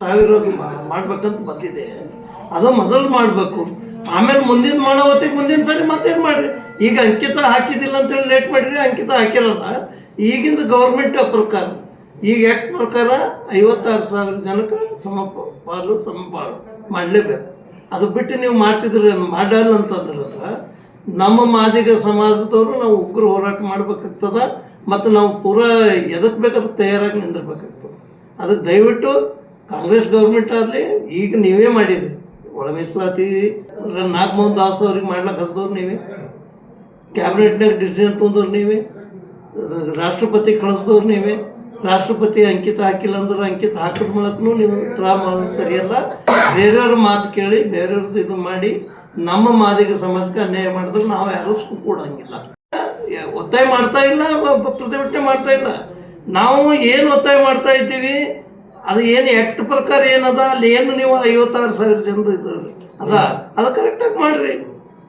ಸಾವಿರ ಮಾಡ್ಬೇಕಂತ ಬಂದಿದೆ. ಅದು ಮೊದಲು ಮಾಡಬೇಕು, ಆಮೇಲೆ ಮುಂದಿನ ಮಾಡೋ ಹೊತ್ತಿಗೆ ಮುಂದಿನ ಸರಿ ಮತ್ತೇನು ಮಾಡಿರಿ. ಈಗ ಅಂಕಿತ ಹಾಕಿದಿಲ್ಲ ಅಂತೇಳಿ ಲೇಟ್ ಮಾಡಿರಿ, ಅಂಕಿತ ಹಾಕಿರಲ್ಲ. ಈಗಿಂದ ಗೌರ್ಮೆಂಟ್ ಪ್ರಕಾರ ಈಗ ಆ್ಯಕ್ಟ್ ಪ್ರಕಾರ 56,000 ಜನಕ್ಕೆ ಸಮಪಾಲು ಮಾಡಲೇಬೇಕು. ಅದು ಬಿಟ್ಟು ನೀವು ಮಾಡ್ತಿದ್ರಿ ಮಾಡಲ್ಲ ಅಂತಂದ್ರೆ ನಮ್ಮ ಮಾದಿಗ ಸಮಾಜದವರು ನಾವು ಉಗ್ರ ಹೋರಾಟ ಮಾಡ್ಬೇಕಾಗ್ತದ. ಮತ್ತು ನಾವು ಪೂರಾ ಎದಕ್ಕೆ ಬೇಕಾದ್ರೆ ತಯಾರಾಗಿ ನಿಂದಿರ್ಬೇಕಾಗ್ತದೆ. ಅದಕ್ಕೆ ದಯವಿಟ್ಟು ಕಾಂಗ್ರೆಸ್ ಗೌರ್ಮೆಂಟ್ ಆಗಲಿ, ಈಗ ನೀವೇ ಮಾಡಿರಿ. ಒಳ ಮೀಸಲಾತಿ ನಾಗಮೋಹನ್ ದಾಸ್ ಅವ್ರಿಗೆ ಮಾಡ್ಲಿಕ್ಕೆ ಹಚ್ದವ್ರು ನೀವೇ, ಕ್ಯಾಬಿನೆಟ್ನಾಗ ಡಿಸಿಷನ್ ತೊಂದವ್ರು ನೀವೇ, ರಾಷ್ಟ್ರಪತಿ ಕಳಿಸ್ದವ್ರು ನೀವೇ. ರಾಷ್ಟ್ರಪತಿ ಅಂಕಿತ ಹಾಕಿಲ್ಲ ಅಂದ್ರೆ ಅಂಕಿತ ಹಾಕಿದ ಮೂಲಕನೂ ನೀವು ತ್ರಾ ಮಾಡೋದು ಸರಿಯಲ್ಲ. ಬೇರೆಯವ್ರ ಮಾತು ಕೇಳಿ ಬೇರೆಯವ್ರದ್ದು ಇದು ಮಾಡಿ ನಮ್ಮ ಮಾದಿಗ ಸಮಾಜಕ್ಕೆ ಅನ್ಯಾಯ ಮಾಡಿದ್ರೆ ನಾವು ಯಾರೂ ಕೊಡಂಗಿಲ್ಲ. ಒತ್ತಾಯ ಮಾಡ್ತಾ ಇಲ್ಲ, ಪ್ರತಿಭಟನೆ ಮಾಡ್ತಾ ಇಲ್ಲ. ನಾವು ಏನು ಒತ್ತಾಯ ಮಾಡ್ತಾ ಇದ್ದೀವಿ, ಅದು ಏನು ಆ್ಯಕ್ಟ್ ಪ್ರಕಾರ ಏನದ ಅಲ್ಲಿ ಏನು ನೀವು 56,000 ಜನರು ಇದ್ದಾರೆ ಅದು ಕರೆಕ್ಟಾಗಿ ಮಾಡಿರಿ.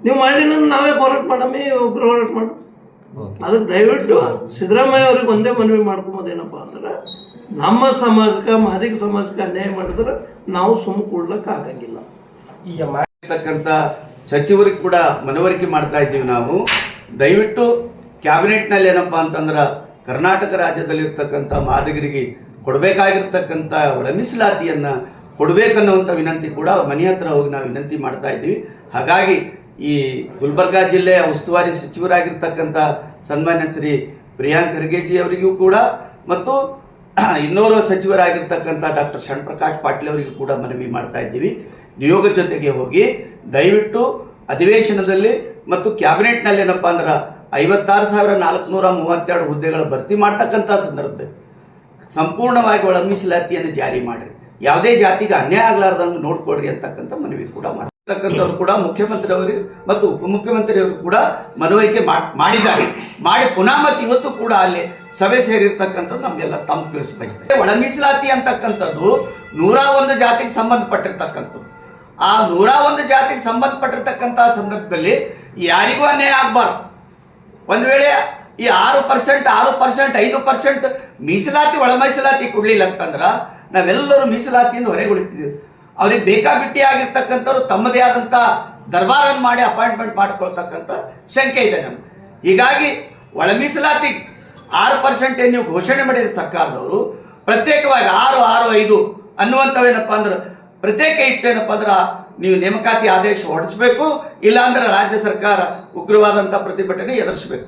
ನೀವು ಮಾಡಲಿಲ್ಲ ಅಂದ್ರೆ ನಾವೇ ಹೋರಾಟ ಮಾಡಮ್ಮಿ, ಉಗ್ರ ಹೋರಾಟ ಮಾಡಿ. ಅದಕ್ಕೆ ದಯವಿಟ್ಟು ಸಿದ್ದರಾಮಯ್ಯ ಅವ್ರಿಗೆ ಒಂದೇ ಮನವಿ ಮಾಡ್ಕೊಂಬೋದೇನಪ್ಪ ಅಂದ್ರೆ, ನಮ್ಮ ಸಮಾಜಕ್ಕೆ ಮಾದಿಗ ಸಮಾಜಕ್ಕೆ ಅನ್ಯಾಯ ಮಾಡಿದ್ರೆ ನಾವು ಸುಮ್ಮ ಕೂಡ್ಲಕ್ಕೆ ಆಗಂಗಿಲ್ಲ. ಈಗ ಮಾಡಿರ್ತಕ್ಕಂಥ ಸಚಿವರಿಗೆ ಕೂಡ ಮನವರಿಕೆ ಮಾಡ್ತಾ ಇದ್ದೀವಿ ನಾವು. ದಯವಿಟ್ಟು ಕ್ಯಾಬಿನೆಟ್ನಲ್ಲಿ ಏನಪ್ಪ ಅಂತಂದ್ರೆ ಕರ್ನಾಟಕ ರಾಜ್ಯದಲ್ಲಿರ್ತಕ್ಕಂಥ ಮಾದಿಗರಿಗೆ ಕೊಡಬೇಕಾಗಿರ್ತಕ್ಕಂಥ ಒಳ ಮೀಸಲಾತಿಯನ್ನು ಕೊಡಬೇಕನ್ನುವಂಥ ವಿನಂತಿ ಕೂಡ ಅವ್ರ ಮನೆ ಹತ್ರ ಹೋಗಿ ನಾವು ವಿನಂತಿ ಮಾಡ್ತಾ ಇದ್ದೀವಿ. ಹಾಗಾಗಿ ಈ ಗುಲ್ಬರ್ಗಾ ಜಿಲ್ಲೆಯ ಉಸ್ತುವಾರಿ ಸಚಿವರಾಗಿರ್ತಕ್ಕಂಥ ಸನ್ಮಾನ್ಯ ಶ್ರೀ ಪ್ರಿಯಾಂಕ್ ಖರ್ಗೆಜಿ ಅವರಿಗೂ ಕೂಡ ಮತ್ತು ಇನ್ನೋರ್ವ ಸಚಿವರಾಗಿರ್ತಕ್ಕಂಥ ಡಾಕ್ಟರ್ ಶರಣಪ್ರಕಾಶ್ ಪಾಟೀಲ್ ಅವರಿಗೂ ಕೂಡ ಮನವಿ ಮಾಡ್ತಾ ಇದ್ದೀವಿ. ನಿಯೋಗ ಜೊತೆಗೆ ಹೋಗಿ ದಯವಿಟ್ಟು ಅಧಿವೇಶನದಲ್ಲಿ ಮತ್ತು ಕ್ಯಾಬಿನೆಟ್ನಲ್ಲಿ ಏನಪ್ಪ ಅಂದ್ರೆ 56,432 ಹುದ್ದೆಗಳ ಭರ್ತಿ ಮಾಡ್ತಕ್ಕಂಥ ಸಂದರ್ಭದಲ್ಲಿ ಸಂಪೂರ್ಣವಾಗಿ ಒಳ ಮೀಸಲಾತಿಯನ್ನು ಜಾರಿ ಮಾಡಿರಿ. ಯಾವುದೇ ಜಾತಿಗೆ ಅನ್ಯಾಯ ಆಗಲಾರ್ದಂಗೆ ನೋಡ್ಕೊಡ್ರಿ ಅಂತಕ್ಕಂಥ ಮನವಿ ಕೂಡ ಮಾಡ್ತಕ್ಕಂಥವ್ರು ಕೂಡ ಮುಖ್ಯಮಂತ್ರಿಯವರಿಗೆ ಮತ್ತು ಉಪಮುಖ್ಯಮಂತ್ರಿಯವರು ಕೂಡ ಮನವರಿಕೆ ಮಾಡಿದ್ದಾರೆ. ಮಾಡಿ ಪುನಃ ಮತ್ತು ಇವತ್ತು ಕೂಡ ಅಲ್ಲಿ ಸಭೆ ಸೇರಿರ್ತಕ್ಕಂಥದ್ದು ನಮಗೆಲ್ಲ ತಮ್ಮ ತಿಳಿಸ್ಬೇಕು. ಒಳ ಮೀಸಲಾತಿ ಅಂತಕ್ಕಂಥದ್ದು 101 ಜಾತಿಗೆ ಸಂಬಂಧಪಟ್ಟಿರ್ತಕ್ಕಂಥದ್ದು. ಆ 101 ಜಾತಿಗೆ ಸಂಬಂಧಪಟ್ಟಿರ್ತಕ್ಕಂಥ ಸಂದರ್ಭದಲ್ಲಿ ಯಾರಿಗೂ ಅನ್ಯಾಯ ಆಗಬಾರ್ದು. ಒಂದು ವೇಳೆ ಈ 6%, 5% ಮೀಸಲಾತಿ ಒಳ ಮೀಸಲಾತಿ ಕೊಡಲಿಲ್ಲ ಅಂತಂದ್ರೆ ನಾವೆಲ್ಲರೂ ಮೀಸಲಾತಿಯಿಂದ ಹೊರಗೆ ಉಳಿತಿದ್ದೀವಿ. ಅವ್ರಿಗೆ ಬೇಕಾಬಿಟ್ಟಿ ಆಗಿರ್ತಕ್ಕಂಥವ್ರು ತಮ್ಮದೇ ಆದಂಥ ದರ್ಬಾರನ್ನು ಮಾಡಿ ಅಪಾಯಿಂಟ್ಮೆಂಟ್ ಮಾಡ್ಕೊಳ್ತಕ್ಕಂಥ ಶಂಕೆ ಇದೆ ನಮ್ಗೆ. ಹೀಗಾಗಿ ಒಳ ಮೀಸಲಾತಿ 6% ನೀವು ಘೋಷಣೆ ಮಾಡಿದ ಸರ್ಕಾರದವರು ಪ್ರತ್ಯೇಕವಾಗಿ 6, 5 ಅನ್ನುವಂಥವೇನಪ್ಪ ಅಂದ್ರೆ ಪ್ರತ್ಯೇಕ ಇಟ್ಟೇನಪ್ಪ ಅಂದ್ರೆ ನೀವು ನೇಮಕಾತಿ ಆದೇಶ ಹೊರಡಿಸಬೇಕು. ಇಲ್ಲಾಂದ್ರೆ ರಾಜ್ಯ ಸರ್ಕಾರ ಉಗ್ರವಾದಂಥ ಪ್ರತಿಭಟನೆ ಎದುರಿಸಬೇಕು.